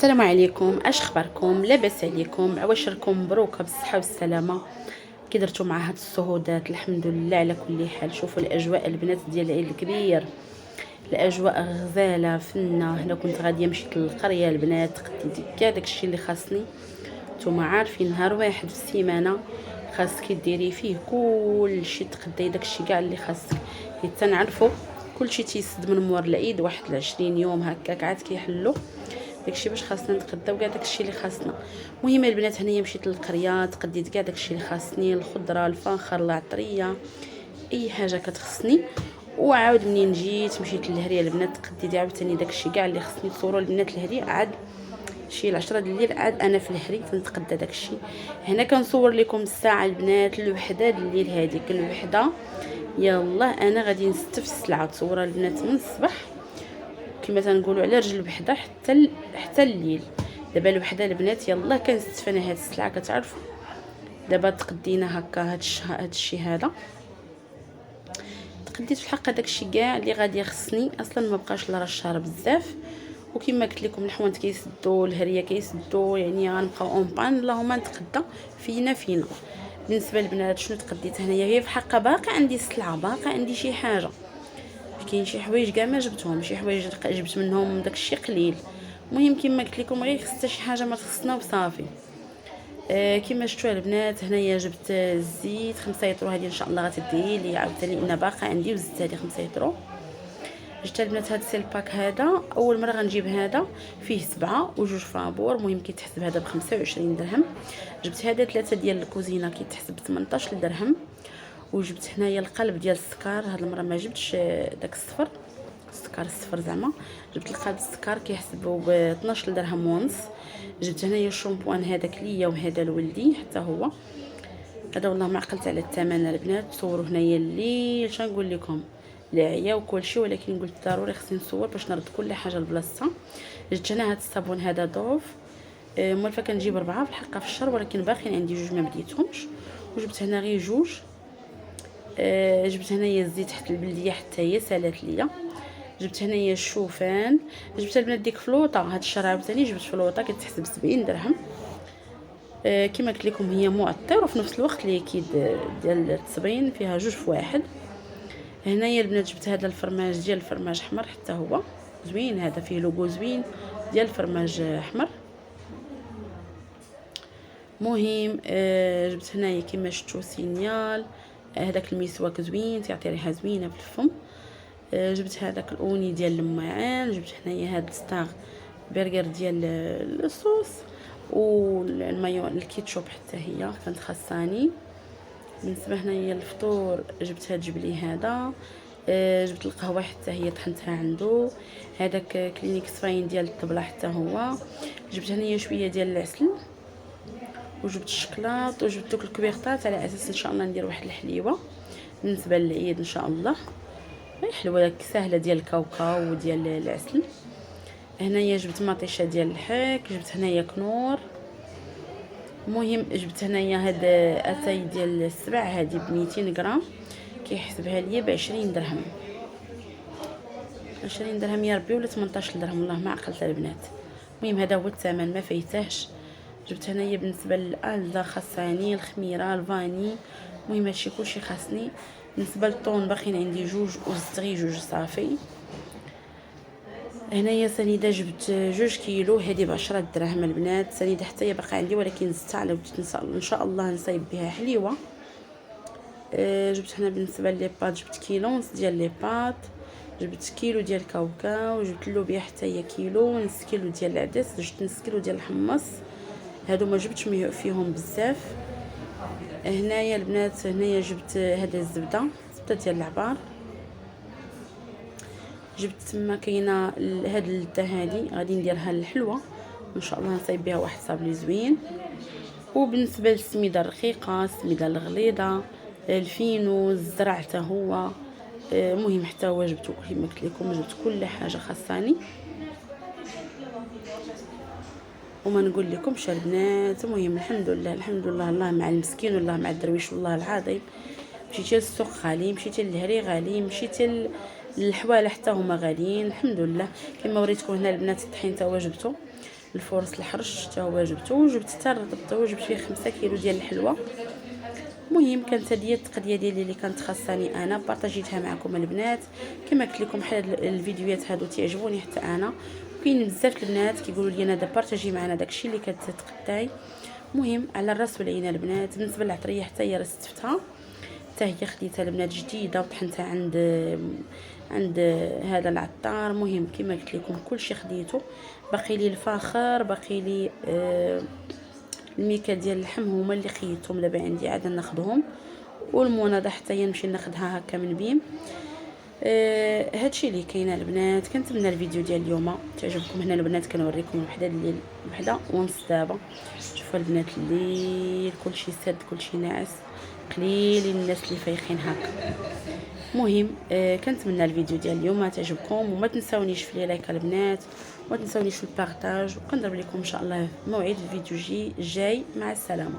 السلام عليكم، اش اخباركم؟ لاباس عليكم؟ عواشركم مبروكه بالصحه والسلامه. كي درتو مع هاد الصهودات؟ الحمد لله على كل حال. شوفوا الاجواء البنات ديال العيد الكبير، الاجواء غزاله فنه. هنا كنت غاديه مشيت للقريه البنات، خديت كاع داكشي اللي خاصني. نتوما عارفين نهار واحد في السيمانه خاصك ديري فيه كلشي، تقداي داكشي كاع اللي خاصك، حيت تنعرفوا كلشي تيسد من مور العيد واحد 20 يوم هكاك عاد كيحلو داكشي باش خاصنا نتغداو كاع داكشي اللي خاصنا. المهم البنات هنايا مشيت للقريه، تقديت كاع داكشي اللي خاصني، الخضره الفاخر العطريه اي حاجه كتخصني. وعاود منين جيت مشيت للهريه البنات، تقديت عاوتاني داكشي كاع اللي خصني. تصوروا البنات الهريه عاد شي 10 د الليل عاد انا في الهري تنتقدى داكشي. هنا كنصور لكم الساعه البنات الوحده د الليل، هذيك الوحده يلا انا غادي نستف السلعه. تصوروا البنات من الصباح كما تنقولوا على رجل بحده حتى الليل. دابا الوحده البنات يلا كنستف انا هاد السلعه كتعرفوا. دابا تقدينا هكا هاد الشيء هذا، تقديت في الحق داكشي كاع اللي غادي يخصني. اصلا ما بقاش لا رشاره بزاف، وكما قلت لكم الحوانت كيسدوا، الهريه كيسدوا، يعني غنبقاو اون بان. اللهم نتقدى فينا. بالنسبه للبنات شنو تقديت هنايا؟ هي في حقها باقي عندي السلعه، باقي عندي شي حاجه. كاين شي حوايج كاع ما جبتهم، شي حوايج جبت منهم داكشي قليل. المهم كما قلت لكم غير خصها شي حاجه ما تخصنا وصافي. كما شفتوا البنات هنايا جبت الزيت 5 يطرو، هذه ان شاء الله غتدي لي عاوتاني انا باقا عندي، وزدت هذه 5 يطرو. جبت البنات هذا السيل باك هذا اول مره غنجيب، هذا فيه 7 وجوج فابور. المهم كيتحسب هذا ب 25 درهم. جبت هذا 3 ديال الكوزينه كيتحسب ب 18 درهم. وجبت هنايا القلب ديال السكر، هاد المره ما جبتش داك الصفر، السكر الصفر زعما. جبت القلب السكر كيحسبوا ب 12 درهم ونص. جبت هنايا الشامبوان هذاك ليا وهذا لولدي حتى هو. هذا والله ما عقلت على الثمن البنات. تصوروا هنايا الليل شنقول لكم العيا وكلشي، ولكن قلت ضروري خصني نصور باش نرد كل حاجه لبلاصتها. جبت هنا هذا الصابون هذا دوف، مولفه كنجيب 4 في الحقيقه في الشهر، ولكن باقيين عندي 2 ما بديتهمش. وجبت هنا غير 2. جبت هنايا الزيت حتى البلديه حتى هي سالات ليا. جبت هنايا الشوفان. جبت البنات ديك فلوطه، هاد الشهر عاوتاني جبت فلوطه كتحسب 70 درهم. كما قلت لكم هي معطر وفي نفس الوقت ليكيد ديال التصبين، فيها 2 في 1. هنايا البنات جبت هذا الفرماج ديال الفرماج احمر حتى هو زوين، هذا فيه لوغو زوين ديال الفرماج احمر. مهم جبت هنايا كما شفتوا سينيال، هذاك المسواك زوين تيعطي ريحه زوينه في الفم. جبت هذاك الاوني ديال المعان. جبت هنايا هاد ستاغ برجر ديال الصوص، والمايو الكيتشوب حتى هي كانت خاصاني. بالنسبه هنايا الفطور جبت هاد الجبلي هذا. جبت القهوه حتى هي طحنتها عنده. هذاك كلينيك سفاين ديال الطبله حتى هو. جبت هنايا شويه ديال العسل، وجبت الشكلاط، وجبت دوك الكويغطات على اساس ان شاء الله ندير واحد الحليوه بالنسبه للعيد ان شاء الله. حلوه سهله ديال الكاوكاو وديال العسل. هنايا جبت مطيشه ديال الحك. جبت هنايا كنور. المهم جبت هنايا هاد اتاي ديال السبع، هادي ب 200 غرام كيحسبها ليا ب 20 درهم. 20 درهم يا ربي ولا 18 درهم، والله ما عقلت البنات. المهم هذا هو الثمن ما فايتهش. جبت هنايا بالنسبه للالزا خاصاني الخميره الفاني. المهم هادشي كلشي خاصني. بالنسبه للطون باقيين عندي 2 وزدت غير 2 صافي. هنايا سنيده جبت 2 كيلو، هذه ب 10 دراهم البنات. سنيده حتى هي باقا عندي، ولكن زدت على بديت ان شاء الله نصايب بها حليوه. جبت هنا بالنسبه لي بات جبت كيلو ونص ديال لي بات. جبت كيلو ديال الكاوكاو. جبت اللوبيا حتى هي كيلو، نص كيلو ديال العدس. جبت نص كيلو ديال الحمص، هادو ما جبتش فيهم بزاف. هنايا البنات هنايا جبت هذه الزبده ديال العبار. جبت تما كاينه هاد اللذه هادي غادي نديرها للحلوه ان شاء الله نصايب بها واحد صابلي زوين. وبالنسبه للسميده الرقيقه، السميده الغليظه، الفينو، الزرع حتى هو. المهم حتى هو جبتو كما قلت لكم، جبت كل حاجه خاصاني وما نقول لكمش البنات. المهم الحمد لله الحمد لله، الله مع المسكين والله مع الدرويش والله العظيم. مشيت للسوق غالي، مشيت للهري غالي، مشيت للحواله حتى هما غاليين الحمد لله. كما وريتكم هنا البنات الطحين تا هو جبتو الفرص الحرش حتى هو جبته، وجبت حتى الرطب وجبت فيه 5 كيلو ديال الحلوى. المهم كانت هذه التقديه ديالي اللي كانت خاصاني انا بارطاجيتها معكم البنات. كما قلت لكم بحال الفيديوهات هادو تعجبوني حتى انا، وكاين بزاف البنات كيقولوا لي انا بارطاجي معنا داكشي اللي كتقداي. المهم على الراس والعين البنات. بالنسبه للعطريه حتى هي رستفتها، حتى هي خديتها البنات جديده وطحنتها عند هذا العطار. مهم كما قلت لكم كلشي خديته. باقي لي الفاخر، باقي لي الميكا ديال اللحم هما اللي خيطتهم دابا عندي عاد ناخذهم، والمناضه حتى هي نمشي ناخذها هكا من بيم. هادشي اللي كاينه البنات. كنتمنى الفيديو ديال اليوم تعجبكم. هنا البنات كنوريكم وحده الليل وحده ونص دابا. شوفوا البنات الليل كلشي ساد كلشي ناعس، قليلين الناس اللي فايقين هكا. مهم كنتمنى الفيديو ديال اليوم تعجبكم، وما تنساونيش في لي لايك البنات، وما تنساونيش في البارطاج، وكنضرب لكم ان شاء الله موعد الفيديو جاي. مع السلامه.